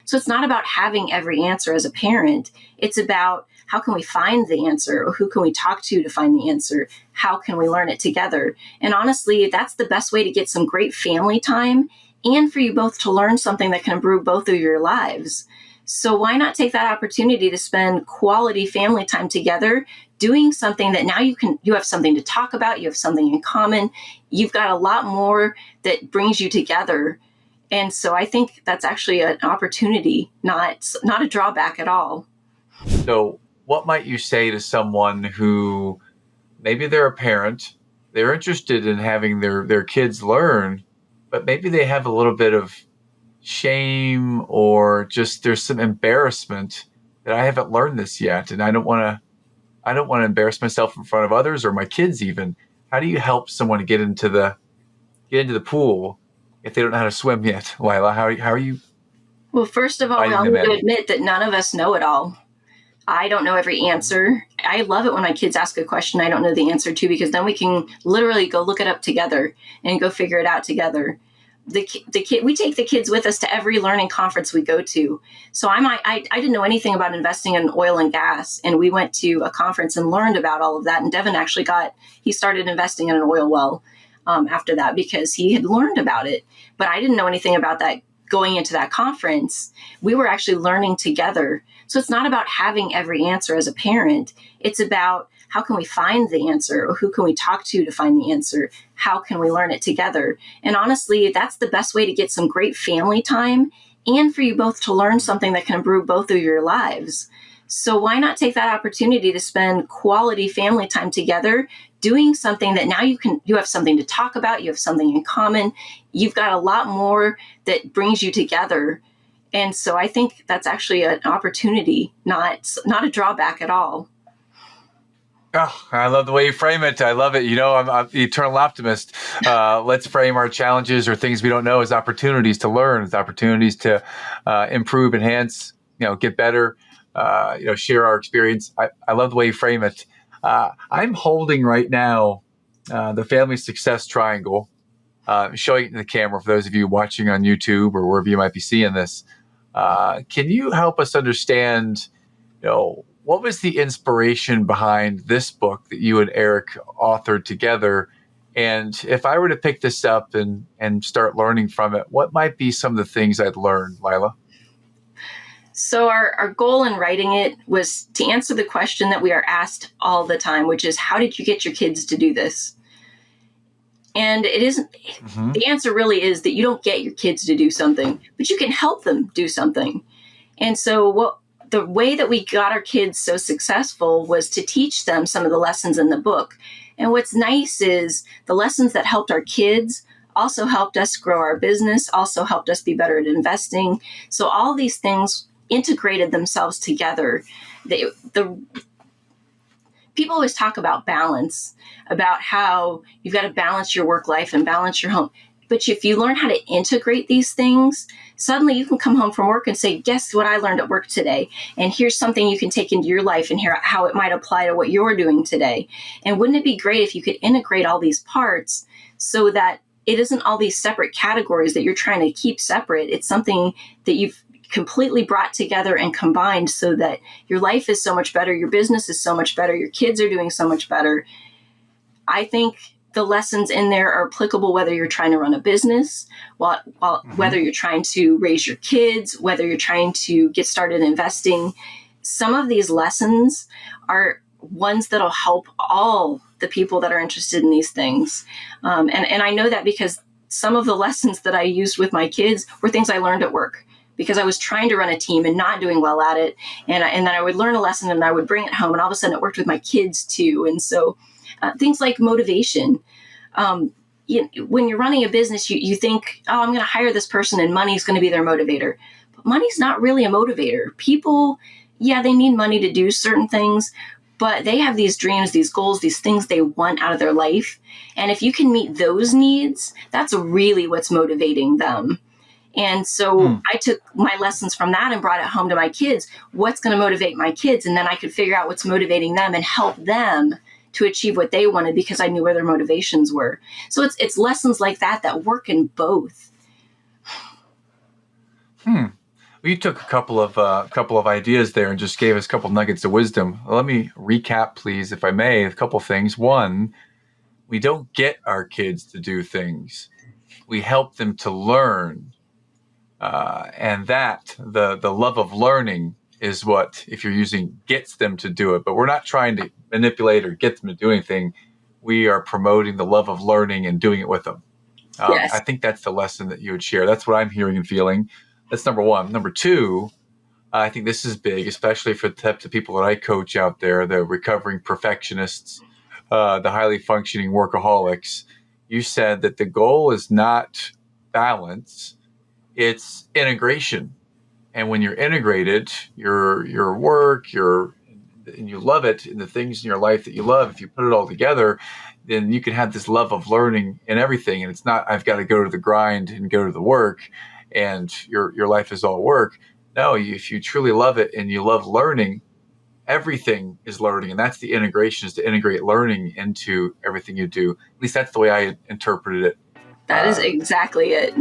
So it's not about having every answer as a parent. It's about how can we find the answer, or who can we talk to find the answer? How can we learn it together? And honestly, that's the best way to get some great family time and for you both to learn something that can improve both of your lives. So why not take that opportunity to spend quality family time together, doing something that now you have something to talk about, you have something in common, you've got a lot more that brings you together. And so I think that's actually an opportunity, not a drawback at all. So what might you say to someone who maybe they're a parent, they're interested in having their kids learn, but maybe they have a little bit of shame, or just there's some embarrassment that I haven't learned this yet, and I don't want to embarrass myself in front of others or my kids even. How do you help someone to get into the pool if they don't know how to swim yet? Lila, how are you Well, first of all, we inviting all them need to in? admit that none of us know it all. I don't know every answer. I love it when my kids ask a question I don't know the answer to, because then we can literally go look it up together and go figure it out together. We take the kids with us to every learning conference we go to. So I didn't know anything about investing in oil and gas, and we went to a conference and learned about all of that. And Devin actually he started investing in an oil well after that because he had learned about it. But I didn't know anything about that going into that conference. We were actually learning together. So it's not about having every answer as a parent. It's about how can we find the answer, or who can we talk to find the answer? How can we learn it together? And honestly, that's the best way to get some great family time and for you both to learn something that can improve both of your lives. So why not take that opportunity to spend quality family time together, doing something that now you have something to talk about, you have something in common, you've got a lot more that brings you together. And so I think that's actually an opportunity, not a drawback at all. Oh, I love the way you frame it. I love it. I'm the eternal optimist. Let's frame our challenges or things we don't know as opportunities to learn, as opportunities to improve, enhance, get better, share our experience. I love the way you frame it. I'm holding right now the family success triangle, showing it to the camera for those of you watching on YouTube or wherever you might be seeing this. Can you help us understand, what was the inspiration behind this book that you and Eric authored together? And if I were to pick this up and start learning from it, what might be some of the things I'd learn, Lila? So our goal in writing it was to answer the question that we are asked all the time, which is, how did you get your kids to do this? And it isn't, the answer really is that you don't get your kids to do something, but you can help them do something. And so the way that we got our kids so successful was to teach them some of the lessons in the book. And what's nice is the lessons that helped our kids also helped us grow our business, also helped us be better at investing. So all these things integrated themselves together. People always talk about balance, about how you've got to balance your work life and balance your home. But if you learn how to integrate these things, suddenly you can come home from work and say, guess what I learned at work today? And here's something you can take into your life and hear how it might apply to what you're doing today. And wouldn't it be great if you could integrate all these parts so that it isn't all these separate categories that you're trying to keep separate? It's something that you've completely brought together and combined so that your life is so much better, your business is so much better, your kids are doing so much better. I think the lessons in there are applicable whether you're trying to run a business, whether you're trying to raise your kids, whether you're trying to get started investing. Some of these lessons are ones that'll help all the people that are interested in these things. And I know that because some of the lessons that I used with my kids were things I learned at work, because I was trying to run a team and not doing well at it. And then I would learn a lesson and I would bring it home, and all of a sudden it worked with my kids too. And so things like motivation. When you're running a business, you think, oh, I'm going to hire this person and money's going to be their motivator. But money's not really a motivator. People, they need money to do certain things, but they have these dreams, these goals, these things they want out of their life. And if you can meet those needs, that's really what's motivating them. And so I took my lessons from that and brought it home to my kids. What's going to motivate my kids? And then I could figure out what's motivating them and help them to achieve what they wanted because I knew where their motivations were. So it's lessons like that work in both. You took a couple of ideas there and just gave us a couple nuggets of wisdom. Let me recap, please, if I may, a couple things. One, we don't get our kids to do things. We help them to learn. And that the love of learning is what, if you're using, gets them to do it. But we're not trying to manipulate or get them to do anything. We are promoting the love of learning and doing it with them. I Yes. think that's the lesson that you would share. That's what I'm hearing and feeling. That's number one. Number two, I think this is big, especially for the types of people that I coach out there, the recovering perfectionists, the highly functioning workaholics. You said that the goal is not balance, it's integration. And when you're integrated, your work, and you love it, and the things in your life that you love, if you put it all together, then you can have this love of learning and everything. And it's not, I've got to go to the grind and go to the work, and your life is all work. No, if you truly love it and you love learning, everything is learning, and that's the integration, is to integrate learning into everything you do. At least that's the way I interpreted it. That is exactly it.